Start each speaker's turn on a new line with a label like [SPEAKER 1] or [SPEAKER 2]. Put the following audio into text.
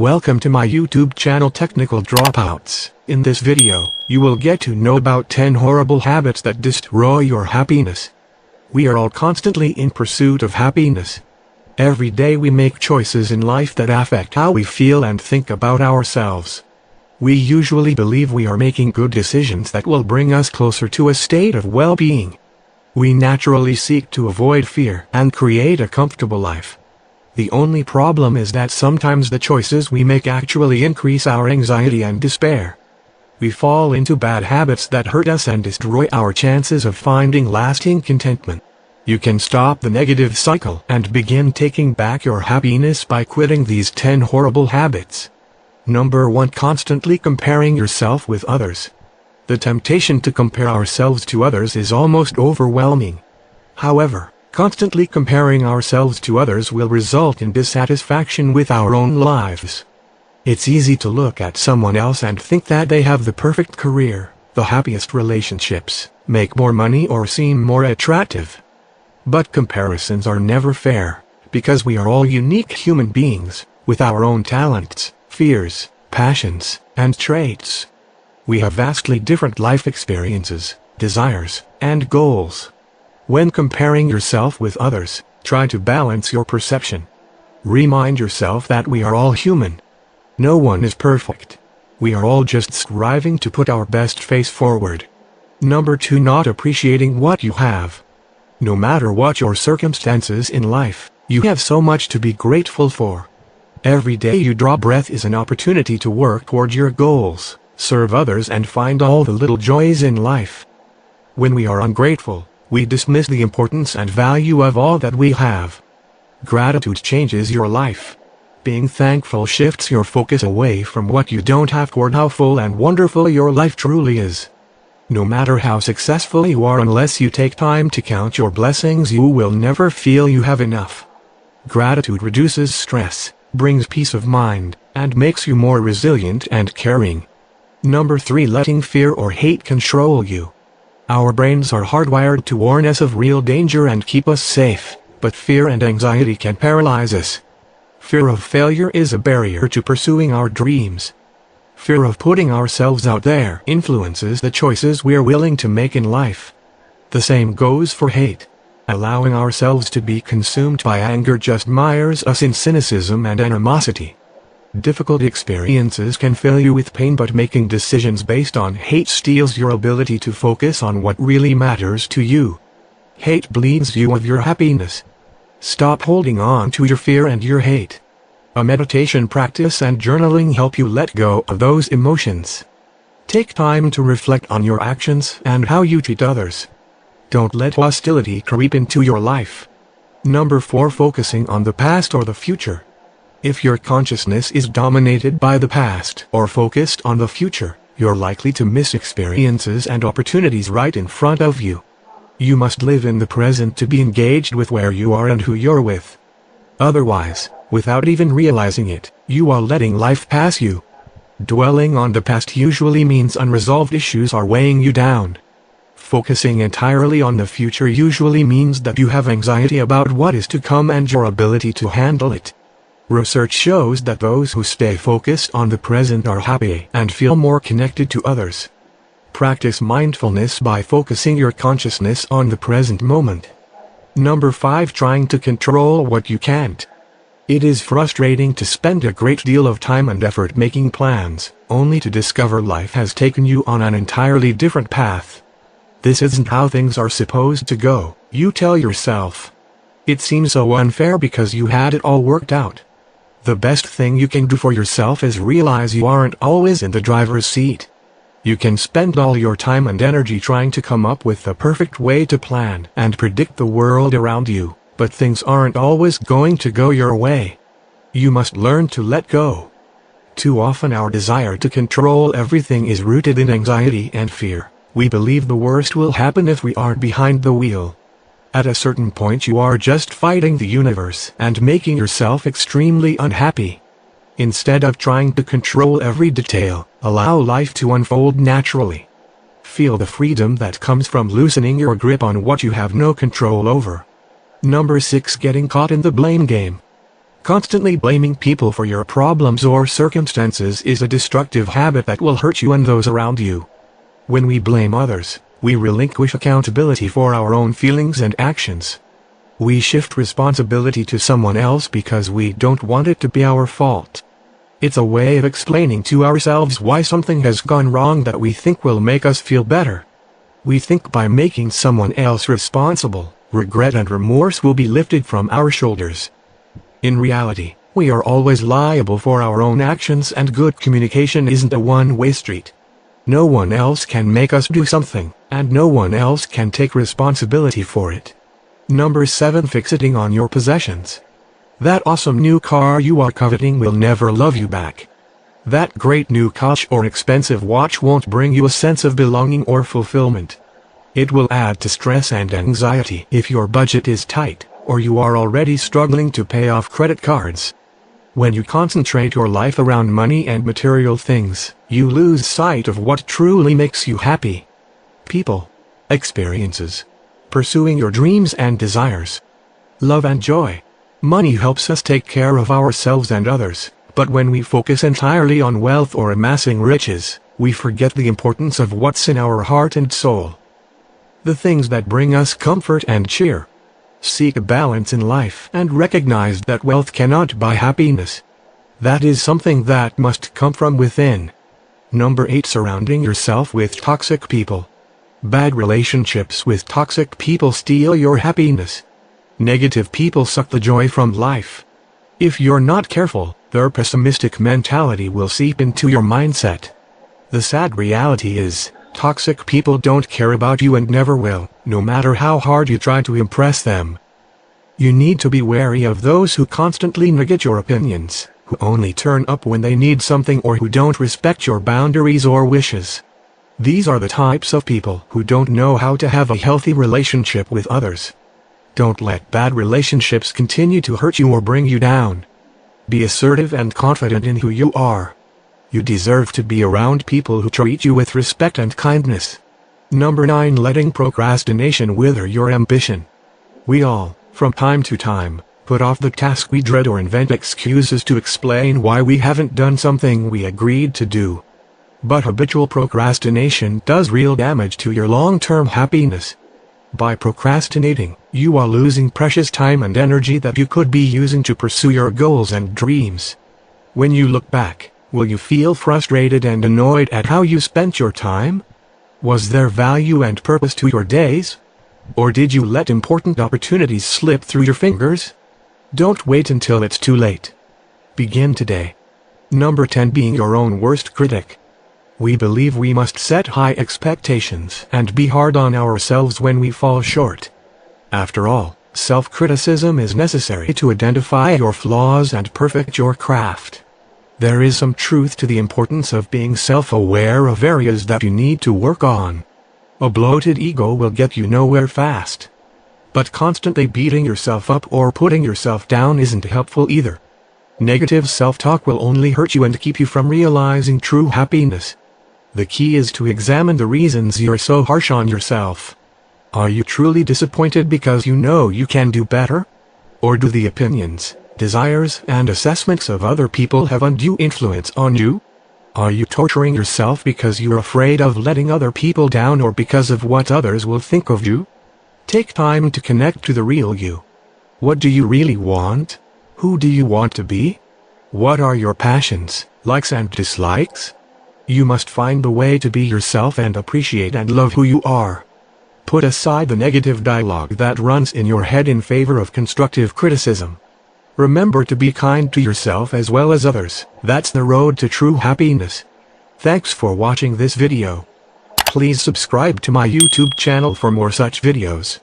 [SPEAKER 1] Welcome to my YouTube channel Technical Dropouts. In this video, you will get to know about 10 horrible habits that destroy your happiness. We are all constantly in pursuit of happiness. Every day we make choices in life that affect how we feel and think about ourselves. We usually believe we are making good decisions that will bring us closer to a state of well-being. We naturally seek to avoid fear and create a comfortable life. The only problem is that sometimes the choices we make actually increase our anxiety and despair. We fall into bad habits that hurt us and destroy our chances of finding lasting contentment. You can stop the negative cycle and begin taking back your happiness by quitting these 10 horrible habits. Number 1. Constantly comparing yourself with others. The temptation to compare ourselves to others is almost overwhelming. However, constantly comparing ourselves to others will result in dissatisfaction with our own lives. It's easy to look at someone else and think that they have the perfect career, the happiest relationships, make more money or seem more attractive. But comparisons are never fair, because we are all unique human beings, with our own talents, fears, passions, and traits. We have vastly different life experiences, desires, and goals. When comparing yourself with others, try to balance your perception. Remind yourself that we are all human. No one is perfect. We are all just striving to put our best face forward. Number 2. Not appreciating what you have. No matter what your circumstances in life, you have so much to be grateful for. Every day you draw breath is an opportunity to work toward your goals, serve others, and find all the little joys in life. When we are ungrateful, we dismiss the importance and value of all that we have. Gratitude changes your life. Being thankful shifts your focus away from what you don't have toward how full and wonderful your life truly is. No matter how successful you are, unless you take time to count your blessings, you will never feel you have enough. Gratitude reduces stress, brings peace of mind, and makes you more resilient and caring. Number 3. Letting fear or hate control you. Our brains are hardwired to warn us of real danger and keep us safe, but fear and anxiety can paralyze us. Fear of failure is a barrier to pursuing our dreams. Fear of putting ourselves out there influences the choices we're willing to make in life. The same goes for hate. Allowing ourselves to be consumed by anger just mires us in cynicism and animosity. Difficult experiences can fill you with pain, but making decisions based on hate steals your ability to focus on what really matters to you. Hate bleeds you of your happiness. Stop holding on to your fear and your hate. A meditation practice and journaling help you let go of those emotions. Take time to reflect on your actions and how you treat others. Don't let hostility creep into your life. Number 4. Focusing on the past or the future. If your consciousness is dominated by the past or focused on the future, you're likely to miss experiences and opportunities right in front of you. You must live in the present to be engaged with where you are and who you're with. Otherwise, without even realizing it, you are letting life pass you. Dwelling on the past usually means unresolved issues are weighing you down. Focusing entirely on the future usually means that you have anxiety about what is to come and your ability to handle it. Research shows that those who stay focused on the present are happy and feel more connected to others. Practice mindfulness by focusing your consciousness on the present moment. Number 5. Trying to control what you can't. It is frustrating to spend a great deal of time and effort making plans, only to discover life has taken you on an entirely different path. This isn't how things are supposed to go, you tell yourself. It seems so unfair because you had it all worked out. The best thing you can do for yourself is realize you aren't always in the driver's seat. You can spend all your time and energy trying to come up with the perfect way to plan and predict the world around you, but things aren't always going to go your way. You must learn to let go. Too often our desire to control everything is rooted in anxiety and fear. We believe the worst will happen if we aren't behind the wheel. At a certain point you are just fighting the universe and making yourself extremely unhappy. Instead of trying to control every detail, allow life to unfold naturally. Feel the freedom that comes from loosening your grip on what you have no control over. Number 6. Getting caught in the blame game. Constantly blaming people for your problems or circumstances is a destructive habit that will hurt you and those around you. When we blame others, we relinquish accountability for our own feelings and actions. We shift responsibility to someone else because we don't want it to be our fault. It's a way of explaining to ourselves why something has gone wrong that we think will make us feel better. We think by making someone else responsible, regret and remorse will be lifted from our shoulders. In reality, we are always liable for our own actions, and good communication isn't a one-way street. No one else can make us do something, and no one else can take responsibility for it. Number 7. Fixating on your possessions. That awesome new car you are coveting will never love you back. That great new couch or expensive watch won't bring you a sense of belonging or fulfillment. It will add to stress and anxiety if your budget is tight, or you are already struggling to pay off credit cards. When you concentrate your life around money and material things, you lose sight of what truly makes you happy. People, experiences, pursuing your dreams and desires, love and joy. Money helps us take care of ourselves and others, but when we focus entirely on wealth or amassing riches, we forget the importance of what's in our heart and soul. The things that bring us comfort and cheer. Seek a balance in life and recognize that wealth cannot buy happiness. That is something that must come from within. Number 8. Surrounding yourself with toxic people. Bad relationships with toxic people steal your happiness. Negative people suck the joy from life. If you're not careful, their pessimistic mentality will seep into your mindset. The sad reality is, toxic people don't care about you and never will, no matter how hard you try to impress them. You need to be wary of those who constantly negate your opinions, who only turn up when they need something, or who don't respect your boundaries or wishes. These are the types of people who don't know how to have a healthy relationship with others. Don't let bad relationships continue to hurt you or bring you down. Be assertive and confident in who you are. You deserve to be around people who treat you with respect and kindness. Number 9. Letting procrastination wither your ambition. We all, from time to time, put off the task we dread or invent excuses to explain why we haven't done something we agreed to do. But habitual procrastination does real damage to your long-term happiness. By procrastinating, you are losing precious time and energy that you could be using to pursue your goals and dreams. When you look back, will you feel frustrated and annoyed at how you spent your time? Was there value and purpose to your days? Or did you let important opportunities slip through your fingers? Don't wait until it's too late. Begin today. Number 10. Being your own worst critic. We believe we must set high expectations and be hard on ourselves when we fall short. After all, self-criticism is necessary to identify your flaws and perfect your craft. There is some truth to the importance of being self-aware of areas that you need to work on. A bloated ego will get you nowhere fast. But constantly beating yourself up or putting yourself down isn't helpful either. Negative self-talk will only hurt you and keep you from realizing true happiness. The key is to examine the reasons you're so harsh on yourself. Are you truly disappointed because you know you can do better? Or do the opinions, desires, and assessments of other people have undue influence on you? Are you torturing yourself because you're afraid of letting other people down or because of what others will think of you? Take time to connect to the real you. What do you really want? Who do you want to be? What are your passions, likes and dislikes? You must find the way to be yourself and appreciate and love who you are. Put aside the negative dialogue that runs in your head in favor of constructive criticism. Remember to be kind to yourself as well as others. That's the road to true happiness. Thanks for watching this video. Please subscribe to my YouTube channel for more such videos.